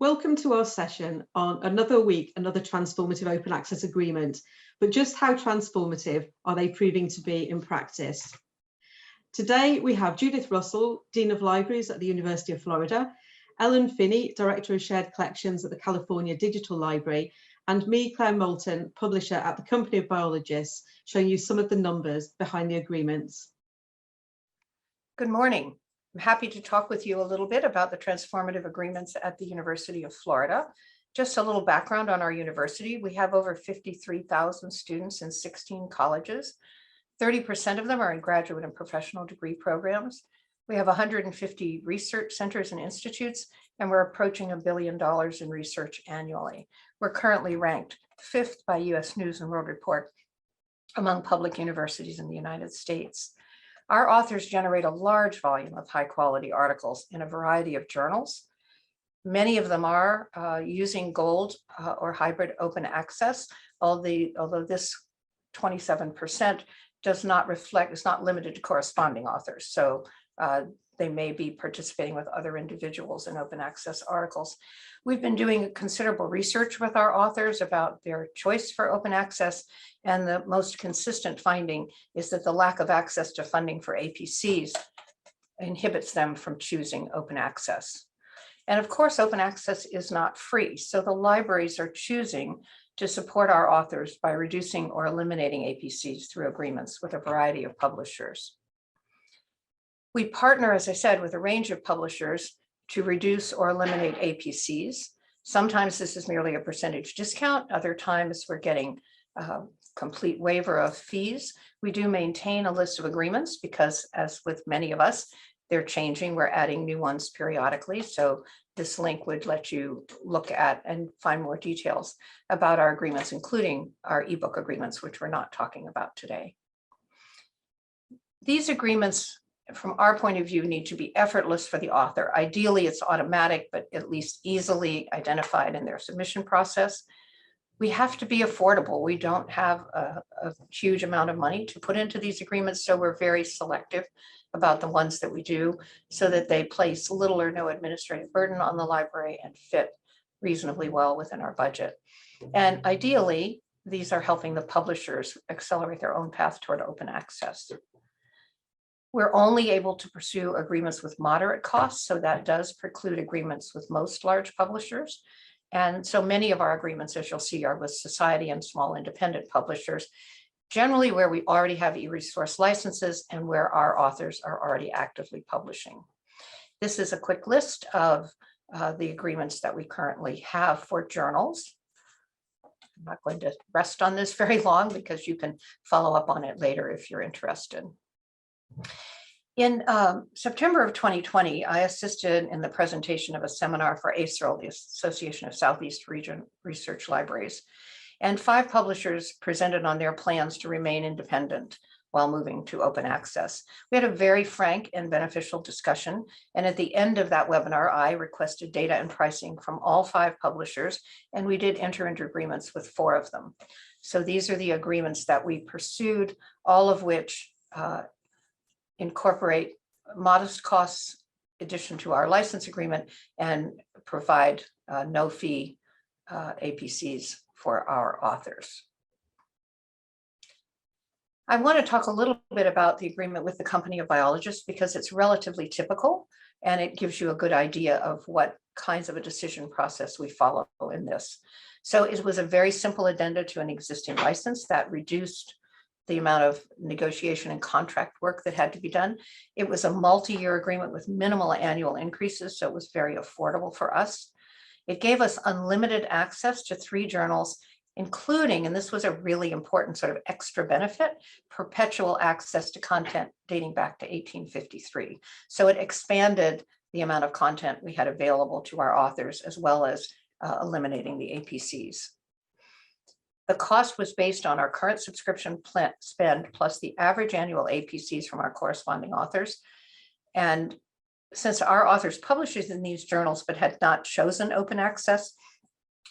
Welcome to our session on another Transformative Open Access Agreement, but just how transformative are they proving to be in practice? Today we have Judith Russell, Dean of Libraries at the University of Florida, Ellen Finney, Director of Shared Collections at the California Digital Library, and me, Claire Moulton, Publisher at the Company of Biologists, showing you some of the numbers behind the agreements. Good morning. I'm happy to talk with you a little bit about the transformative agreements at the University of Florida. Just a little background on our university. We have over 53,000 students in 16 colleges. 30% of them are in graduate and professional degree programs. We have 150 research centers and institutes, and we're approaching $1 billion in research annually. We're currently ranked 5th by US News and World Report among public universities in the United States. Our authors generate a large volume of high quality articles in a variety of journals. Many of them are using gold or hybrid open access, although this 27% does not reflect, it's not limited to corresponding authors. So they may be participating with other individuals in open access articles. We've been doing considerable research with our authors about their choice for open access, and the most consistent finding is that the lack of access to funding for APCs inhibits them from choosing open access. And of course, open access is not free, so the libraries are choosing to support our authors by reducing or eliminating APCs through agreements with a variety of publishers. We partner, as I said, with a range of publishers to reduce or eliminate APCs. Sometimes this is merely a percentage discount. Other times we're getting a complete waiver of fees. We do maintain a list of agreements because, as with many of us, they're changing. We're adding new ones periodically. So this link would let you look at and find more details about our agreements, including our ebook agreements, which we're not talking about today. These agreements, from our point of view, need to be effortless for the author. Ideally, it's automatic, but at least easily identified in their submission process. We have to be affordable. We don't have a huge amount of money to put into these agreements, so we're very selective about the ones that we do so that they place little or no administrative burden on the library and fit reasonably well within our budget. And ideally, these are helping the publishers accelerate their own path toward open access. We're only able to pursue agreements with moderate costs, so that does preclude agreements with most large publishers. And so many of our agreements, as you'll see, are with society and small independent publishers, generally where we already have e-resource licenses and where our authors are already actively publishing. This is a quick list of the agreements that we currently have for journals. I'm not going to rest on this very long because you can follow up on it later if you're interested. In September of 2020, I assisted in the presentation of a seminar for ASRL, the Association of Southeast Region Research Libraries, and 5 publishers presented on their plans to remain independent while moving to open access. We had a very frank and beneficial discussion, and at the end of that webinar, I requested data and pricing from all 5 publishers, and we did enter into agreements with 4 of them. So these are the agreements that we pursued, all of which incorporate modest costs addition to our license agreement and provide no fee APCs for our authors. I want to talk a little bit about the agreement with the Company of Biologists because it's relatively typical and it gives you a good idea of what kinds of a decision process we follow in this. So it was a very simple addenda to an existing license that reduced the amount of negotiation and contract work that had to be done. It was a multi-year agreement with minimal annual increases, so it was very affordable for us. It gave us unlimited access to 3 journals, including, and this was a really important sort of extra benefit, perpetual access to content dating back to 1853. So it expanded the amount of content we had available to our authors, as well as eliminating the APCs. The cost was based on our current subscription spend plus the average annual APCs from our corresponding authors. And since our authors published in these journals but had not chosen open access,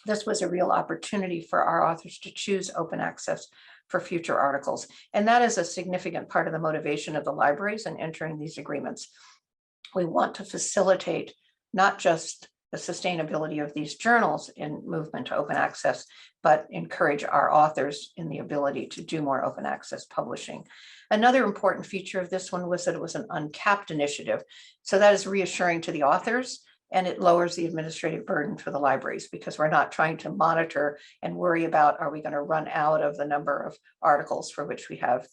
this was a real opportunity for our authors to choose open access for future articles. And that is a significant part of the motivation of the libraries in entering these agreements. We want to facilitate not just the sustainability of these journals in movement to open access, but encourage our authors in the ability to do more open access publishing. Another important feature of this one was that it was an uncapped initiative. So that is reassuring to the authors, and it lowers the administrative burden for the libraries because we're not trying to monitor and worry about, are we going to run out of the number of articles for which we have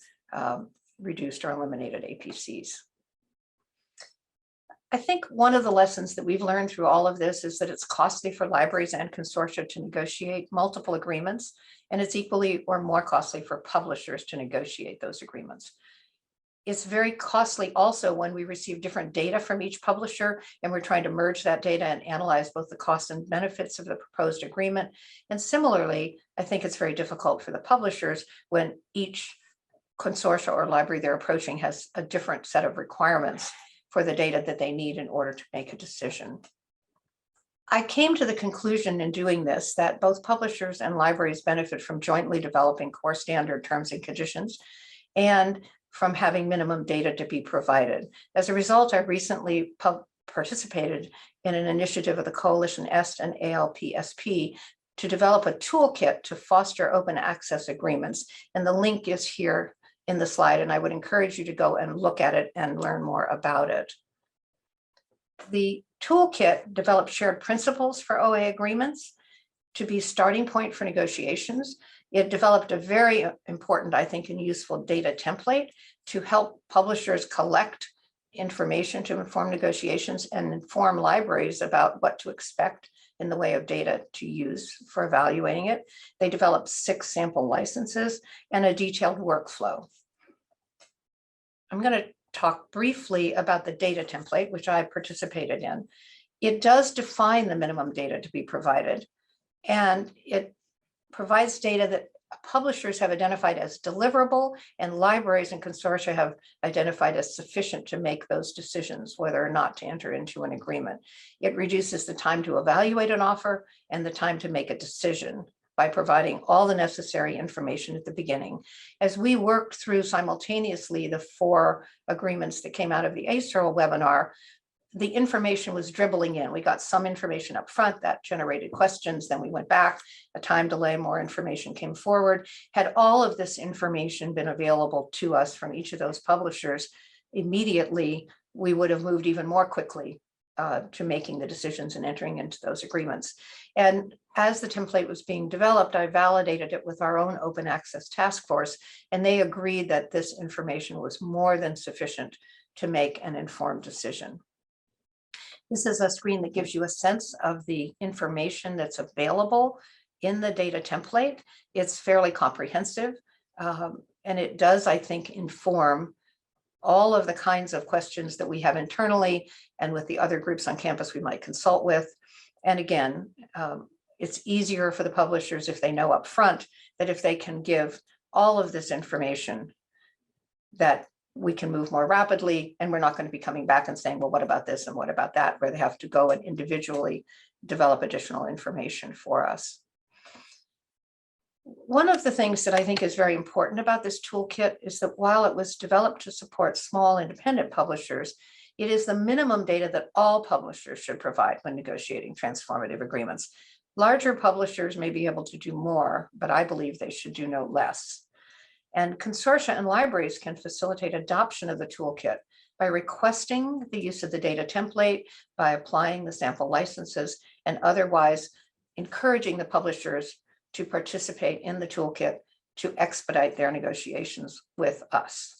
reduced or eliminated APCs. I think one of the lessons that we've learned through all of this is that it's costly for libraries and consortia to negotiate multiple agreements, and it's equally or more costly for publishers to negotiate those agreements. It's very costly also when we receive different data from each publisher and we're trying to merge that data and analyze both the costs and benefits of the proposed agreement. And similarly, I think it's very difficult for the publishers when each consortia or library they're approaching has a different set of requirements for the data that they need in order to make a decision. I came to the conclusion in doing this that both publishers and libraries benefit from jointly developing core standard terms and conditions and from having minimum data to be provided. As a result, I recently participated in an initiative of the Coalition EST and ALPSP to develop a toolkit to foster open access agreements. And the link is here in the slide, and I would encourage you to go and look at it and learn more about it. The toolkit developed shared principles for OA agreements to be starting point for negotiations. It developed a very important, I think, and useful data template to help publishers collect information to inform negotiations and inform libraries about what to expect in the way of data to use for evaluating it. They developed 6 sample licenses and a detailed workflow. I'm going to talk briefly about the data template, which I participated in. It does define the minimum data to be provided, and it provides data that publishers have identified as deliverable and libraries and consortia have identified as sufficient to make those decisions whether or not to enter into an agreement. It reduces the time to evaluate an offer and the time to make a decision by providing all the necessary information at the beginning. As we worked through simultaneously the 4 agreements that came out of the ACERL webinar, the information was dribbling in. We got some information up front that generated questions, then we went back, a time delay, more information came forward. Had all of this information been available to us from each of those publishers immediately, we would have moved even more quickly to making the decisions and entering into those agreements. And as the template was being developed, I validated it with our own open access task force, and they agreed that this information was more than sufficient to make an informed decision. This is a screen that gives you a sense of the information that's available in the data template. It's fairly comprehensive, and it does, I think, inform all of the kinds of questions that we have internally and with the other groups on campus we might consult with. And again, it's easier for the publishers if they know up front that if they can give all of this information, that we can move more rapidly, and we're not going to be coming back and saying, well, what about this and what about that, where they have to go and individually develop additional information for us. One of the things that I think is very important about this toolkit is that while it was developed to support small independent publishers, it is the minimum data that all publishers should provide when negotiating transformative agreements. Larger publishers may be able to do more, but I believe they should do no less. And consortia and libraries can facilitate adoption of the toolkit by requesting the use of the data template, by applying the sample licenses, and otherwise encouraging the publishers to participate in the toolkit to expedite their negotiations with us.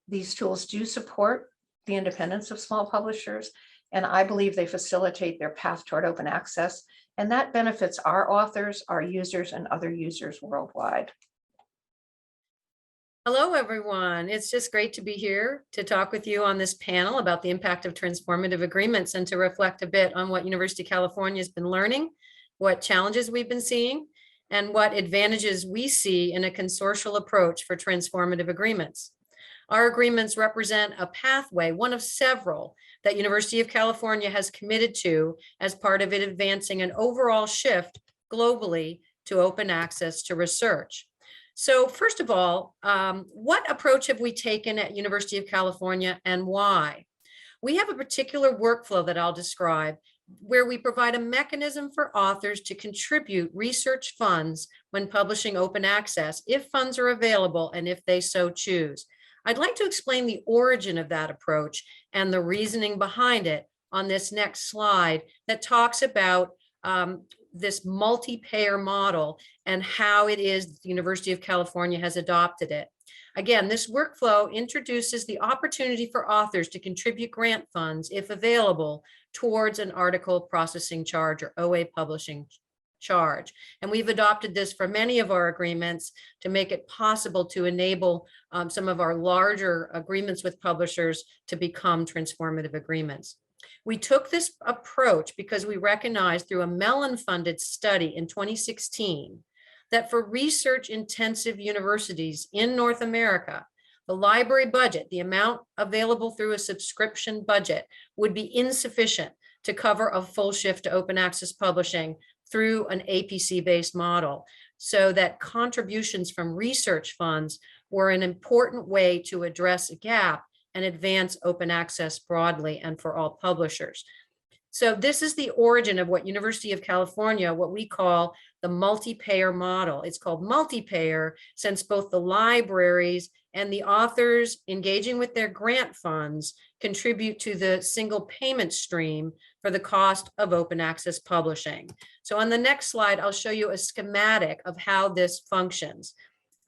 These tools do support the independence of small publishers, and I believe they facilitate their path toward open access, and that benefits our authors, our users, and other users worldwide. Hello, everyone. It's just great to be here to talk with you on this panel about the impact of transformative agreements and to reflect a bit on what University of California has been learning, what challenges we've been seeing, and what advantages we see in a consortial approach for transformative agreements. Our agreements represent a pathway, one of several, that University of California has committed to as part of it advancing an overall shift globally to open access to research. So first of all, what approach have we taken at University of California and why? We have a particular workflow that I'll describe where we provide a mechanism for authors to contribute research funds when publishing open access, if funds are available and if they so choose. I'd like to explain the origin of that approach and the reasoning behind it on this next slide that talks about this multi-payer model and how it is the University of California has adopted it. Again, this workflow introduces the opportunity for authors to contribute grant funds, if available, towards an article processing charge or OA publishing charge. And we've adopted this for many of our agreements to make it possible to enable some of our larger agreements with publishers to become transformative agreements. We took this approach because we recognized through a Mellon-funded study in 2016 that for research-intensive universities in North America, the library budget, the amount available through a subscription budget, would be insufficient to cover a full shift to open access publishing through an APC-based model, so that contributions from research funds were an important way to address a gap and advance open access broadly and for all publishers. So this is the origin of what University of California, what we call the multi-payer model. It's called multi-payer since both the libraries and the authors engaging with their grant funds contribute to the single payment stream for the cost of open access publishing. So on the next slide, I'll show you a schematic of how this functions.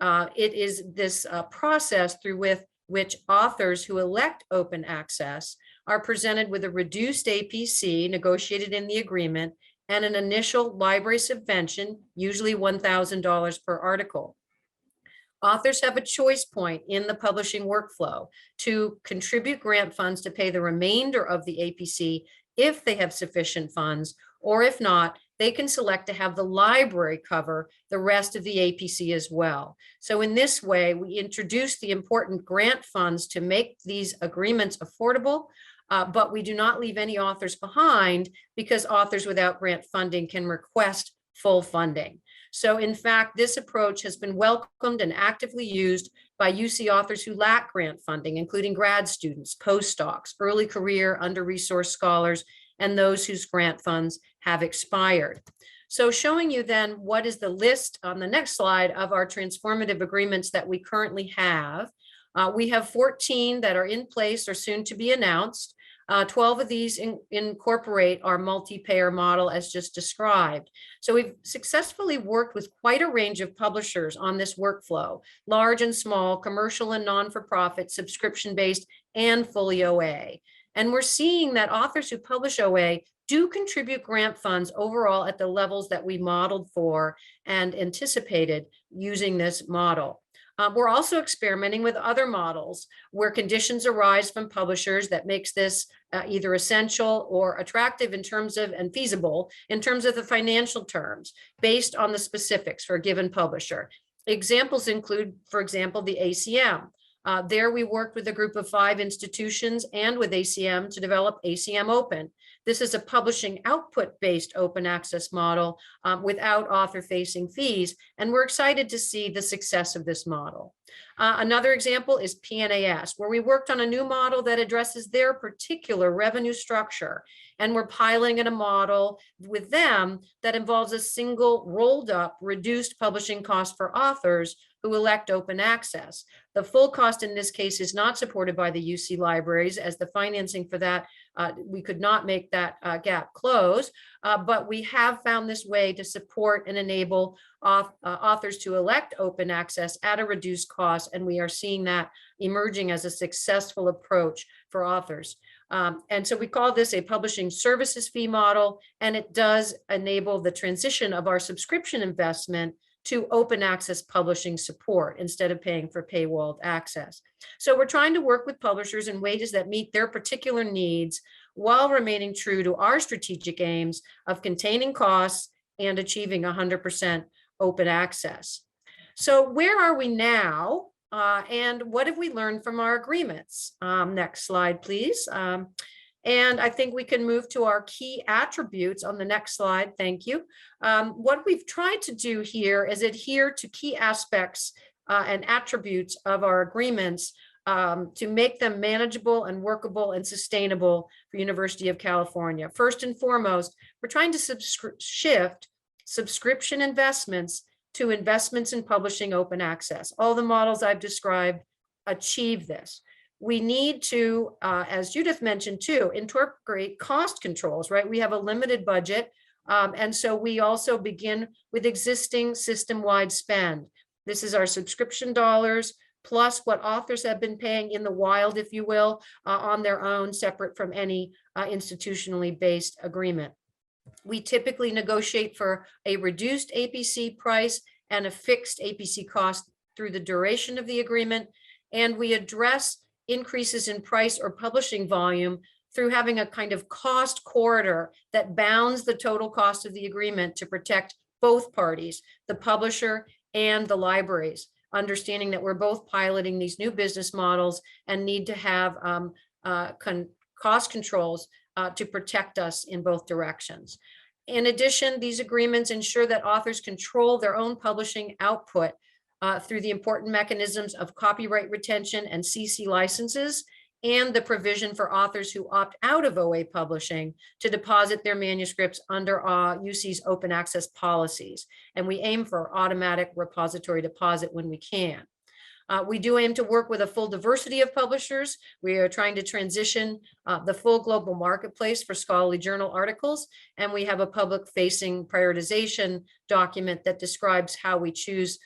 It is this process through which authors who elect open access are presented with a reduced APC negotiated in the agreement and an initial library subvention, usually $1,000 per article. Authors have a choice point in the publishing workflow to contribute grant funds to pay the remainder of the APC if they have sufficient funds, or if not, they can select to have the library cover the rest of the APC as well. So in this way, we introduce the important grant funds to make these agreements affordable, but we do not leave any authors behind because authors without grant funding can request full funding. So in fact, this approach has been welcomed and actively used by UC authors who lack grant funding, including grad students, postdocs, early career, under-resourced scholars, and those whose grant funds have expired. So showing you then what is the list on the next slide of our transformative agreements that we currently have. We have 14 that are in place or soon to be announced. 12 of these incorporate our multi-payer model as just described. So we've successfully worked with quite a range of publishers on this workflow, large and small, commercial and non-for-profit, subscription-based, and fully OA. And we're seeing that authors who publish OA do contribute grant funds overall at the levels that we modeled for and anticipated using this model. We're also experimenting with other models where conditions arise from publishers that makes this either essential or attractive in terms of, and feasible in terms of the financial terms based on the specifics for a given publisher. Examples include, for example, the ACM. There we worked with a group of 5 institutions and with ACM to develop ACM Open. This is a publishing output-based open access model without author-facing fees, and we're excited to see the success of this model. Another example is PNAS, where we worked on a new model that addresses their particular revenue structure, and we're piloting a model with them that involves a single rolled-up reduced publishing cost for authors who elect open access. The full cost in this case is not supported by the UC libraries, as the financing for that, we could not make that gap close, but we have found this way to support and enable authors to elect open access at a reduced cost, and we are seeing that emerging as a successful approach for authors. And so we call this a publishing services fee model, and it does enable the transition of our subscription investment to open access publishing support instead of paying for paywalled access. So we're trying to work with publishers in ways that meet their particular needs while remaining true to our strategic aims of containing costs and achieving 100% open access. So where are we now? And what have we learned from our agreements? Next slide, please. And I think we can move to our key attributes on the next slide. Thank you. What we've tried to do here is adhere to key aspects and attributes of our agreements to make them manageable and workable and sustainable for University of California. First and foremost, we're trying to shift subscription investments to investments in publishing open access. All the models I've described achieve this. We need to, as Judith mentioned too, incorporate cost controls, right? We have a limited budget. And so we also begin with existing system-wide spend. This is our subscription dollars, plus what authors have been paying in the wild, if you will, on their own, separate from any institutionally based agreement. We typically negotiate for a reduced APC price and a fixed APC cost through the duration of the agreement. And we address increases in price or publishing volume through having a kind of cost corridor that bounds the total cost of the agreement to protect both parties, the publisher and the libraries, understanding that we're both piloting these new business models and need to have cost controls to protect us in both directions. In addition, these agreements ensure that authors control their own publishing output through the important mechanisms of copyright retention and CC licenses, and the provision for authors who opt out of OA publishing to deposit their manuscripts under UC's open access policies. And we aim for automatic repository deposit when we can. We do aim to work with a full diversity of publishers. We are trying to transition the full global marketplace for scholarly journal articles. And we have a public-facing prioritization document that describes how we choose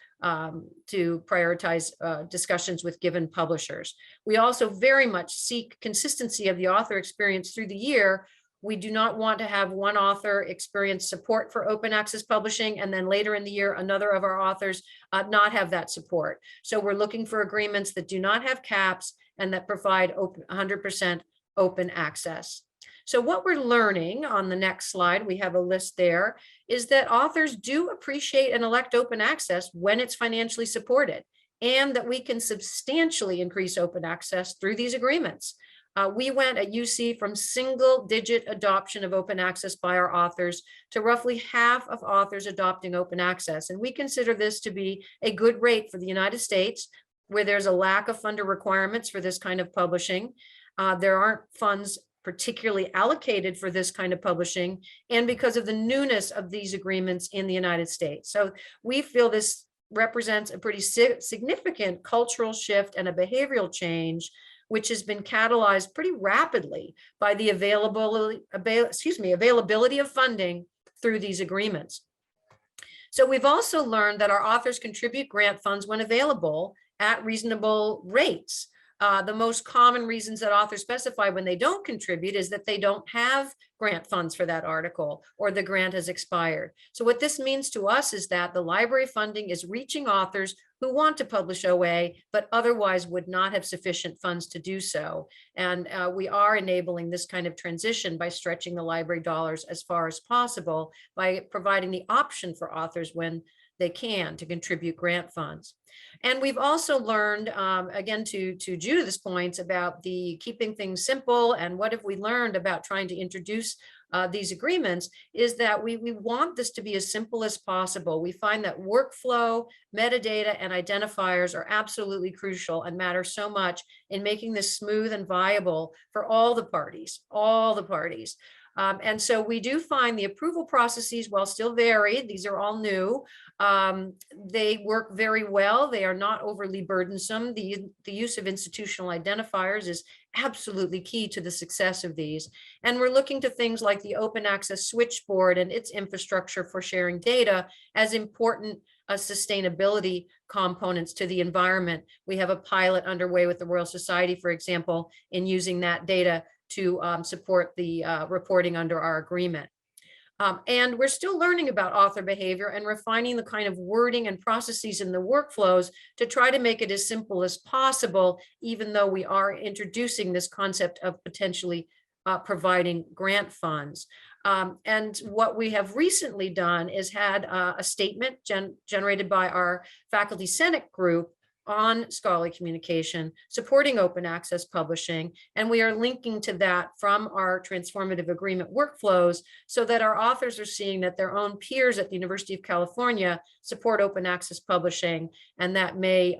to prioritize discussions with given publishers. We also very much seek consistency of the author experience through the year. We do not want to have one author experience support for open access publishing and then later in the year, another of our authors not have that support. So we're looking for agreements that do not have caps and that provide 100% open access. So what we're learning on the next slide, we have a list there, is that authors do appreciate and elect open access when it's financially supported, and that we can substantially increase open access through these agreements. We went at UC from single-digit adoption of open access by our authors to roughly half of authors adopting open access. And we consider this to be a good rate for the United States, where there's a lack of funder requirements for this kind of publishing. There aren't funds particularly allocated for this kind of publishing, and because of the newness of these agreements in the United States. So we feel this represents a pretty significant cultural shift and a behavioral change, which has been catalyzed pretty rapidly by the availability of funding through these agreements. So we've also learned that our authors contribute grant funds when available at reasonable rates. The most common reasons that authors specify when they don't contribute is that they don't have grant funds for that article or the grant has expired. So what this means to us is that the library funding is reaching authors who want to publish OA, but otherwise would not have sufficient funds to do so. And we are enabling this kind of transition by stretching the library dollars as far as possible by providing the option for authors when they can to contribute grant funds. And we've also learned, again, to Judith's points about the keeping things simple and what have we learned about trying to introduce these agreements is that we want this to be as simple as possible. We find that workflow, metadata, and identifiers are absolutely crucial and matter so much in making this smooth and viable for all the parties, and so we do find the approval processes, while still varied, these are all new, they work very well. They are not overly burdensome. The use of institutional identifiers is absolutely key to the success of these. And we're looking to things like the open access switchboard and its infrastructure for sharing data as important sustainability components to the environment. We have a pilot underway with the Royal Society, for example, in using that data to support the reporting under our agreement. And we're still learning about author behavior and refining the kind of wording and processes in the workflows to try to make it as simple as possible, even though we are introducing this concept of potentially providing grant funds. And what we have recently done is had a statement generated by our Faculty Senate group on scholarly communication, supporting open access publishing, and we are linking to that from our transformative agreement workflows so that our authors are seeing that their own peers at the University of California support open access publishing, and that may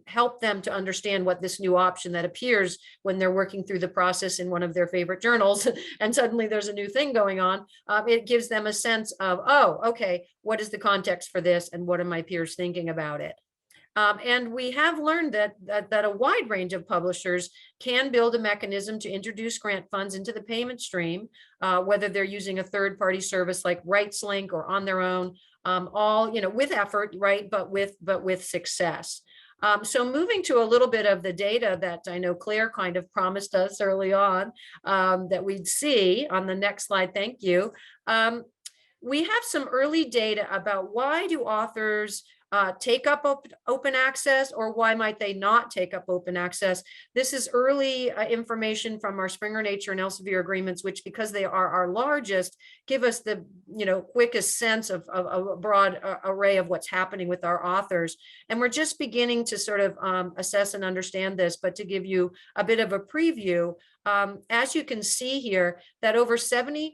help them to understand what this new option that appears when they're working through the process in one of their favorite journals and suddenly there's a new thing going on. It gives them a sense of, oh, okay, what is the context for this and what are my peers thinking about it? And we have learned that a wide range of publishers can build a mechanism to introduce grant funds into the payment stream, whether they're using a third-party service like RightsLink or on their own, all with effort, right? But with success. So moving to a little bit of the data that I know Claire kind of promised us early on that we'd see on the next slide. Thank you. We have some early data about why do authors take up open access, or why might they not take up open access? This is early information from our Springer Nature and Elsevier agreements, which, because they are our largest, give us the quickest sense of a broad array of what's happening with our authors. And we're just beginning to sort of assess and understand this, but to give you a bit of a preview, as you can see here, that over 70%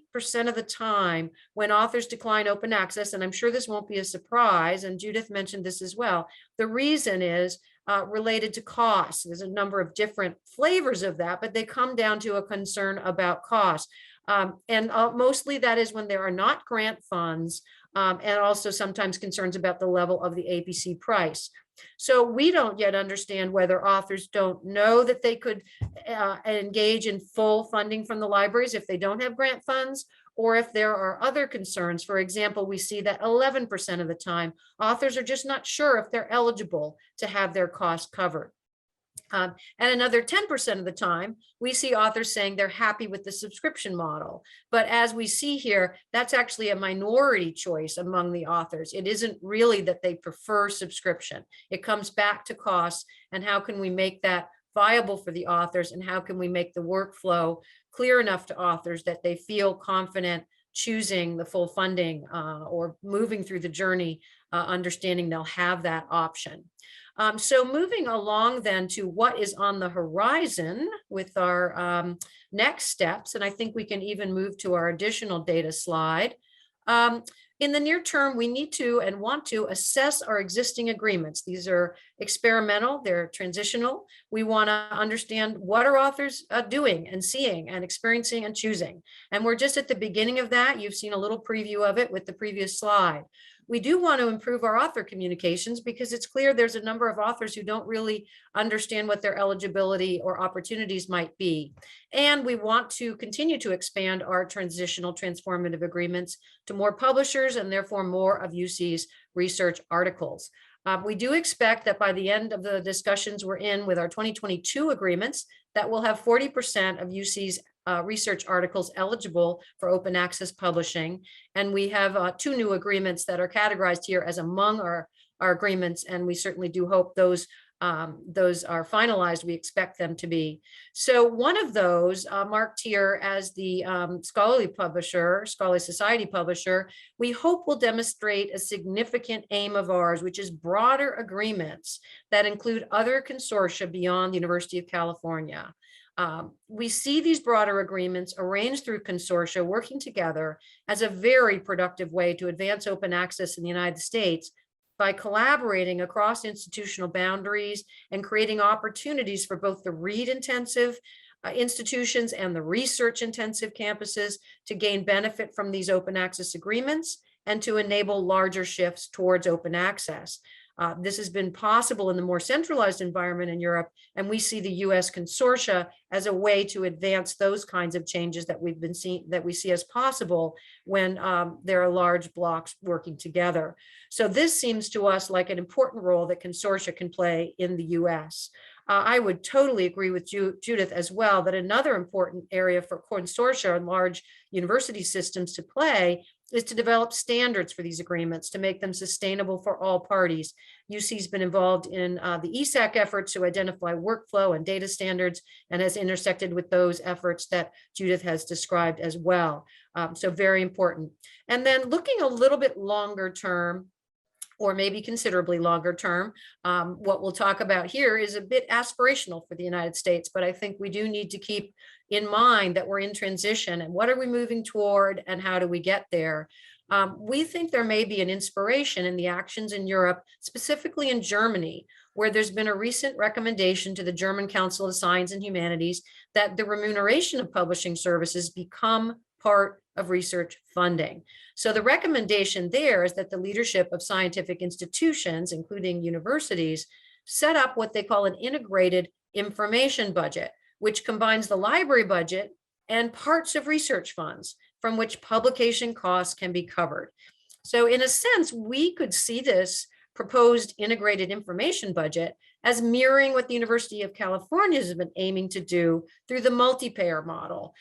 of the time when authors decline open access, and I'm sure this won't be a surprise, and Judith mentioned this as well, the reason is related to cost. There's a number of different flavors of that, but they come down to a concern about cost. And mostly that is when there are not grant funds, and also sometimes concerns about the level of the APC price. So we don't yet understand whether authors don't know that they could engage in full funding from the libraries if they don't have grant funds, or if there are other concerns. For example, we see that 11% of the time, authors are just not sure if they're eligible to have their costs covered. And another 10% of the time, we see authors saying they're happy with the subscription model. But as we see here, that's actually a minority choice among the authors. It isn't really that they prefer subscription. It comes back to costs and how can we make that viable for the authors, and how can we make the workflow clear enough to authors that they feel confident choosing the full funding or moving through the journey, understanding they'll have that option. So moving along then to what is on the horizon with our next steps, and I think we can even move to our additional data slide. In the near term, we need to and want to assess our existing agreements. These are experimental, they're transitional. We want to understand what are authors doing and seeing and experiencing and choosing. And we're just at the beginning of that. You've seen a little preview of it with the previous slide. We do want to improve our author communications because it's clear there's a number of authors who don't really understand what their eligibility or opportunities might be. And we want to continue to expand our transitional transformative agreements to more publishers and therefore more of UC's research articles. We do expect that by the end of the discussions we're in with our 2022 agreements, that we'll have 40% of UC's research articles eligible for open access publishing. And we have 2 new agreements that are categorized here as among our agreements. And we certainly do hope those are finalized. We expect them to be. So one of those marked here as the scholarly society publisher, we hope will demonstrate a significant aim of ours, which is broader agreements that include other consortia beyond the University of California. We see these broader agreements arranged through consortia working together as a very productive way to advance open access in the United States by collaborating across institutional boundaries and creating opportunities for both the read-intensive institutions and the research-intensive campuses to gain benefit from these open access agreements and to enable larger shifts towards open access. This has been possible in the more centralized environment in Europe, and we see the US consortia as a way to advance those kinds of changes that we see as possible when there are large blocks working together. So this seems to us like an important role that consortia can play in the US. I would totally agree with Judith as well that another important area for consortia and large university systems to play is to develop standards for these agreements to make them sustainable for all parties. UC's been involved in the ESAC efforts to identify workflow and data standards and has intersected with those efforts that Judith has described as well. So very important. And then looking a little bit longer term, or maybe considerably longer term. What we'll talk about here is a bit aspirational for the United States, but I think we do need to keep in mind that we're in transition and what are we moving toward and how do we get there? We think there may be an inspiration in the actions in Europe, specifically in Germany, where there's been a recent recommendation to the German Council of Science and Humanities that the remuneration of publishing services become part of research funding. So the recommendation there is that the leadership of scientific institutions, including universities, set up what they call an integrated information budget, which combines the library budget and parts of research funds from which publication costs can be covered. So in a sense, we could see this proposed integrated information budget as mirroring what the University of California has been aiming to do through the multi-payer model.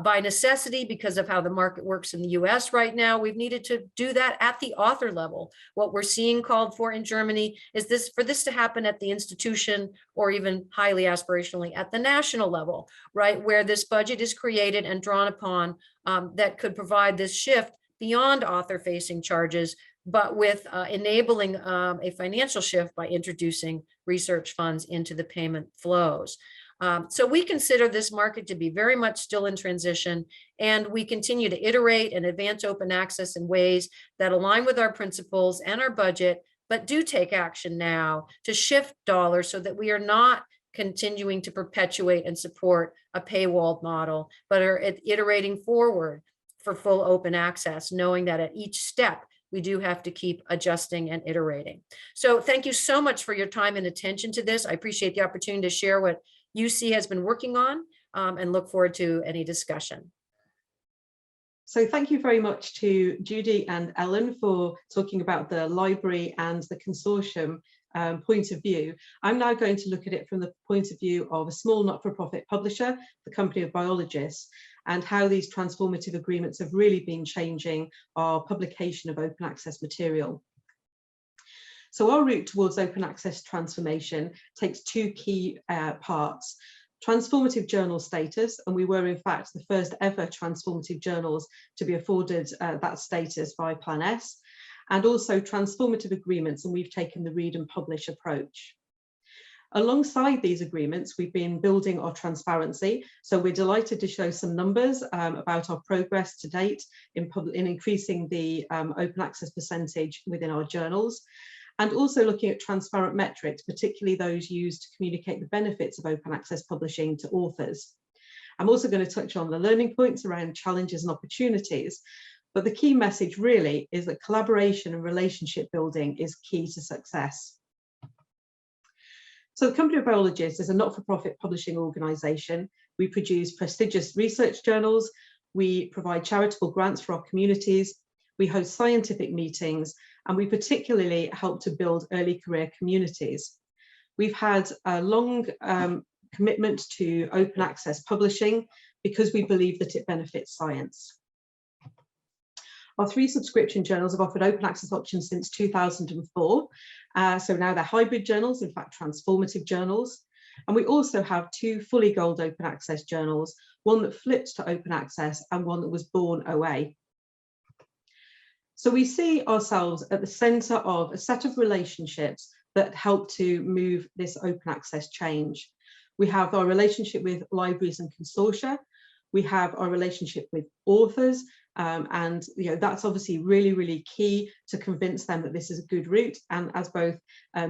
By necessity, because of how the market works in the US right now, we've needed to do that at the author level. What we're seeing called for in Germany is for this to happen at the institution or even highly aspirationally at the national level, right? Where this budget is created and drawn upon that could provide this shift beyond author-facing charges, but with enabling a financial shift by introducing research funds into the payment flows. So we consider this market to be very much still in transition, and we continue to iterate and advance open access in ways that align with our principles and our budget, but do take action now to shift dollars so that we are not continuing to perpetuate and support a paywalled model, but are iterating forward for full open access, knowing that at each step, we do have to keep adjusting and iterating. So thank you so much for your time and attention to this. I appreciate the opportunity to share what UC has been working on and look forward to any discussion. So thank you very much to Judy and Ellen for talking about the library and the consortium point of view. I'm now going to look at it from the point of view of a small not-for-profit publisher, the Company of Biologists, and how these transformative agreements have really been changing our publication of open access material. So our route towards open access transformation takes two key parts: transformative journal status, and we were in fact the first ever transformative journals to be afforded that status by Plan S, and also transformative agreements, and we've taken the read and publish approach. Alongside these agreements, we've been building our transparency, so we're delighted to show some numbers about our progress to date in increasing the open access percentage within our journals, and also looking at transparent metrics, particularly those used to communicate the benefits of open access publishing to authors. I'm also going to touch on the learning points around challenges and opportunities, but the key message really is that collaboration and relationship building is key to success. So the Company of Biologists is a not-for-profit publishing organisation. We produce prestigious research journals, we provide charitable grants for our communities, we host scientific meetings, and we particularly help to build early career communities. We've had a long commitment to open access publishing because we believe that it benefits science. Our 3 subscription journals have offered open access options since 2004. So now they're hybrid journals, in fact, transformative journals. And we also have 2 fully gold open access journals, one that flipped to open access and one that was born OA. So we see ourselves at the centre of a set of relationships that help to move this open access change. We have our relationship with libraries and consortia. We have our relationship with authors, and that's obviously really, really key to convince them that this is a good route. And as both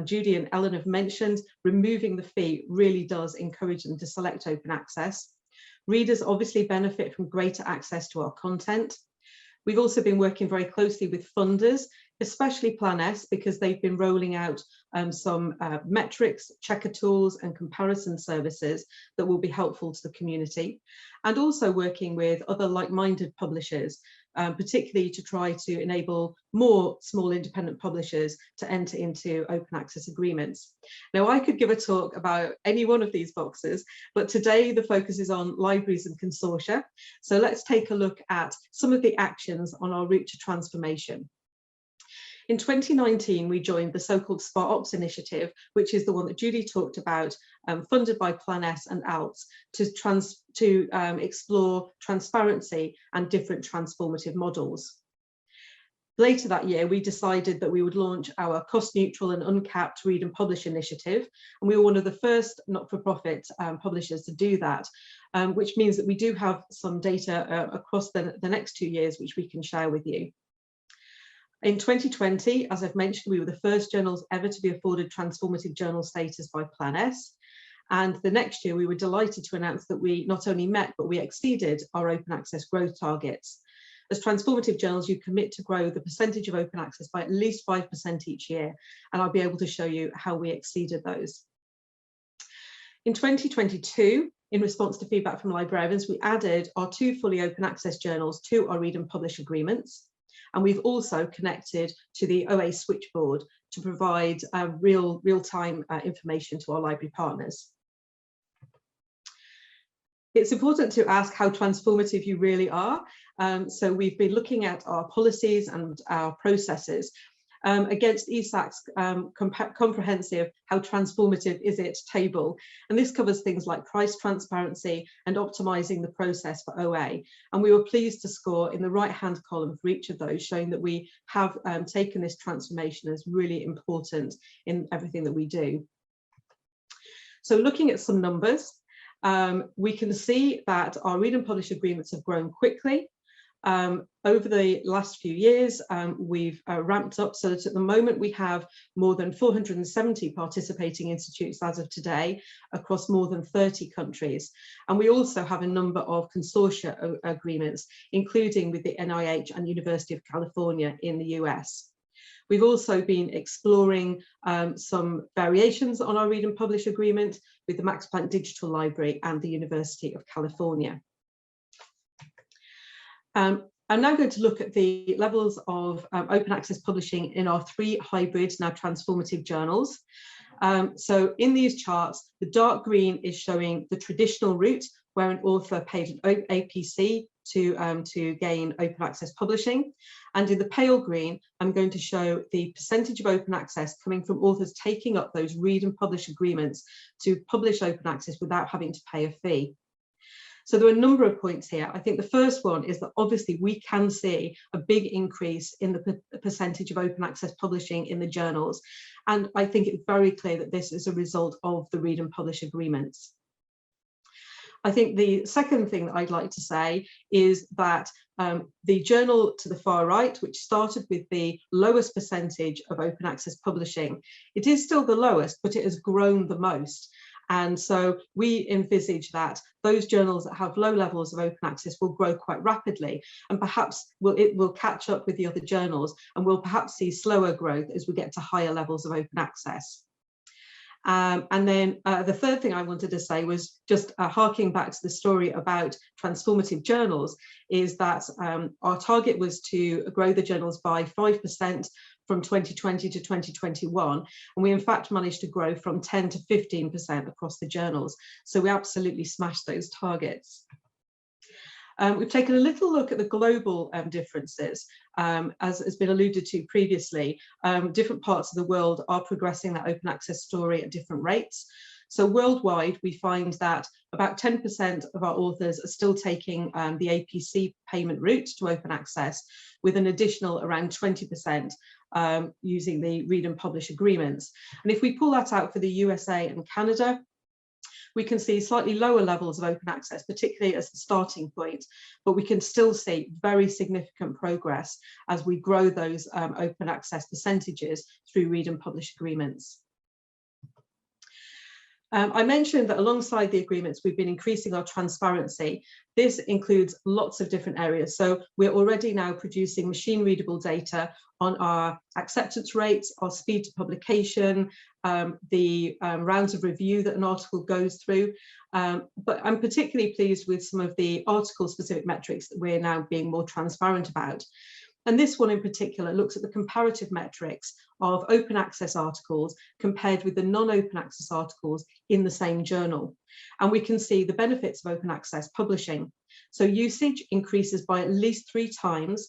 Judy and Ellen have mentioned, removing the fee really does encourage them to select open access. Readers obviously benefit from greater access to our content. We've also been working very closely with funders, especially Plan S, because they've been rolling out some metrics, checker tools and comparison services that will be helpful to the community, and also working with other like-minded publishers, particularly to try to enable more small independent publishers to enter into open access agreements. Now, I could give a talk about any one of these boxes, but today the focus is on libraries and consortia. So let's take a look at some of the actions on our route to transformation. In 2019, we joined the so-called SPAROPS initiative, which is the one that Judy talked about, funded by Plan S and ALTS, to explore transparency and different transformative models. Later that year, we decided that we would launch our cost-neutral and uncapped Read and Publish initiative, and we were one of the first not-for-profit publishers to do that, which means that we do have some data across the next 2 years, which we can share with you. In 2020, as I've mentioned, we were the first journals ever to be afforded transformative journal status by Plan S. And the next year, we were delighted to announce that we not only met, but we exceeded our open access growth targets. As transformative journals, you commit to grow the percentage of open access by at least 5% each year, and I'll be able to show you how we exceeded those. In 2022, in response to feedback from librarians, we added our 2 fully open access journals to our Read and Publish agreements, and we've also connected to the OA switchboard to provide real-time information to our library partners. It's important to ask how transformative you really are. So we've been looking at our policies and our processes against ESAC's comprehensive How Transformative Is It table. And this covers things like price transparency and optimizing the process for OA. And we were pleased to score in the right-hand column for each of those, showing that we have taken this transformation as really important in everything that we do. So looking at some numbers, we can see that our Read and Publish agreements have grown quickly. Over the last few years, we've ramped up so that at the moment we have more than 470 participating institutes as of today across more than 30 countries. And we also have a number of consortia agreements, including with the NIH and University of California in the US. We've also been exploring some variations on our Read and Publish agreement with the Max Planck Digital Library and the University of California. I'm now going to look at the levels of open access publishing in our 3 hybrid, now transformative journals. So in these charts, the dark green is showing the traditional route where an author paid an APC to gain open access publishing. And in the pale green, I'm going to show the percentage of open access coming from authors taking up those Read and Publish agreements to publish open access without having to pay a fee. So there are a number of points here. I think the first one is that obviously we can see a big increase in the percentage of open access publishing in the journals. And I think it's very clear that this is a result of the Read and Publish agreements. I think the second thing that I'd like to say is that the journal to the far right, which started with the lowest percentage of open access publishing, it is still the lowest, but it has grown the most. And so we envisage that those journals that have low levels of open access will grow quite rapidly, and perhaps it will catch up with the other journals, and we'll perhaps see slower growth as we get to higher levels of open access. And then the third thing I wanted to say was just harking back to the story about transformative journals, is that our target was to grow the journals by 5% from 2020 to 2021, and we in fact managed to grow from 10 to 15% across the journals. So we absolutely smashed those targets. We've taken a little look at the global differences. As has been alluded to previously, different parts of the world are progressing that open access story at different rates. So worldwide, we find that about 10% of our authors are still taking the APC payment route to open access, with an additional around 20% using the Read and Publish agreements. And if we pull that out for the USA and Canada, we can see slightly lower levels of open access, particularly as the starting point, but we can still see very significant progress as we grow those open access percentages through Read and Publish agreements. I mentioned that alongside the agreements, we've been increasing our transparency. This includes lots of different areas. So we're already now producing machine readable data on our acceptance rates, our speed to publication, the rounds of review that an article goes through. But I'm particularly pleased with some of the article specific metrics that we're now being more transparent about. And this one in particular looks at the comparative metrics of open access articles compared with the non-open access articles in the same journal. And we can see the benefits of open access publishing. So usage increases by at least 3 times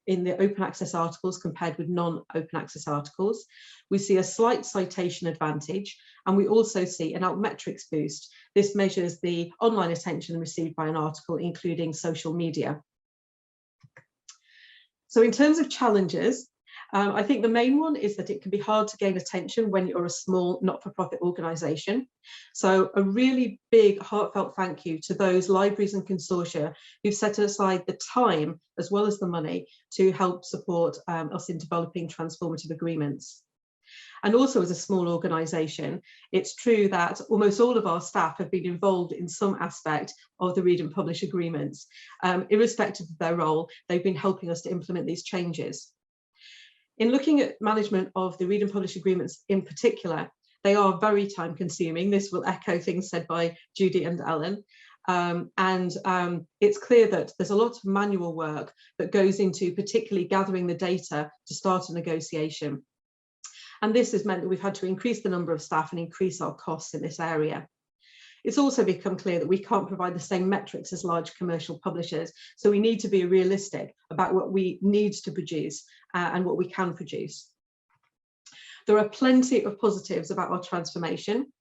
in the open access articles compared with non-open access articles. We see a slight citation advantage, and we also see an altmetrics boost. This measures the online attention received by an article, including social media. So in terms of challenges, I think the main one is that it can be hard to gain attention when you're a small not-for-profit organisation. So a really big heartfelt thank you to those libraries and consortia who've set aside the time as well as the money to help support us in developing transformative agreements. And also as a small organisation, it's true that almost all of our staff have been involved in some aspect of the Read and Publish agreements. Irrespective of their role, they've been helping us to implement these changes. In looking at management of the Read and Publish agreements in particular, they are very time consuming. This will echo things said by Judy and Ellen. It's clear that there's a lot of manual work that goes into particularly gathering the data to start a negotiation. And this has meant that we've had to increase the number of staff and increase our costs in this area. It's also become clear that we can't provide the same metrics as large commercial publishers, so we need to be realistic about what we need to produce and what we can produce. There are plenty of positives about our transformation.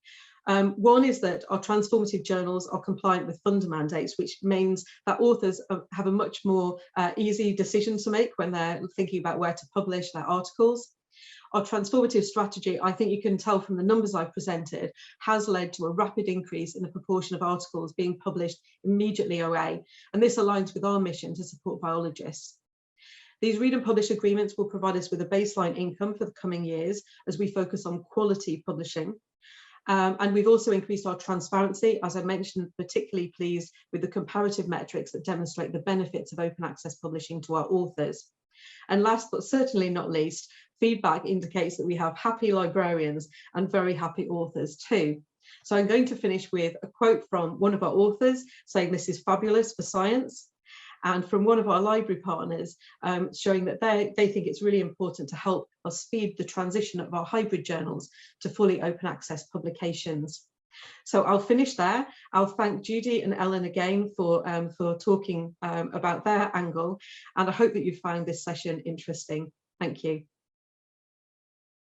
One is that our transformative journals are compliant with funder mandates, which means that authors have a much more easy decision to make when they're thinking about where to publish their articles. Our transformative strategy, I think you can tell from the numbers I've presented, has led to a rapid increase in the proportion of articles being published immediately away, and this aligns with our mission to support biologists. These Read and Publish agreements will provide us with a baseline income for the coming years as we focus on quality publishing. And we've also increased our transparency, as I mentioned, particularly pleased with the comparative metrics that demonstrate the benefits of open access publishing to our authors. And last but certainly not least, feedback indicates that we have happy librarians and very happy authors too. So I'm going to finish with a quote from one of our authors saying this is fabulous for science, and from one of our library partners showing that they think it's really important to help us speed the transition of our hybrid journals to fully open access publications. So I'll finish there. I'll thank Judy and Ellen again for talking about their angle, and I hope that you found this session interesting. Thank you.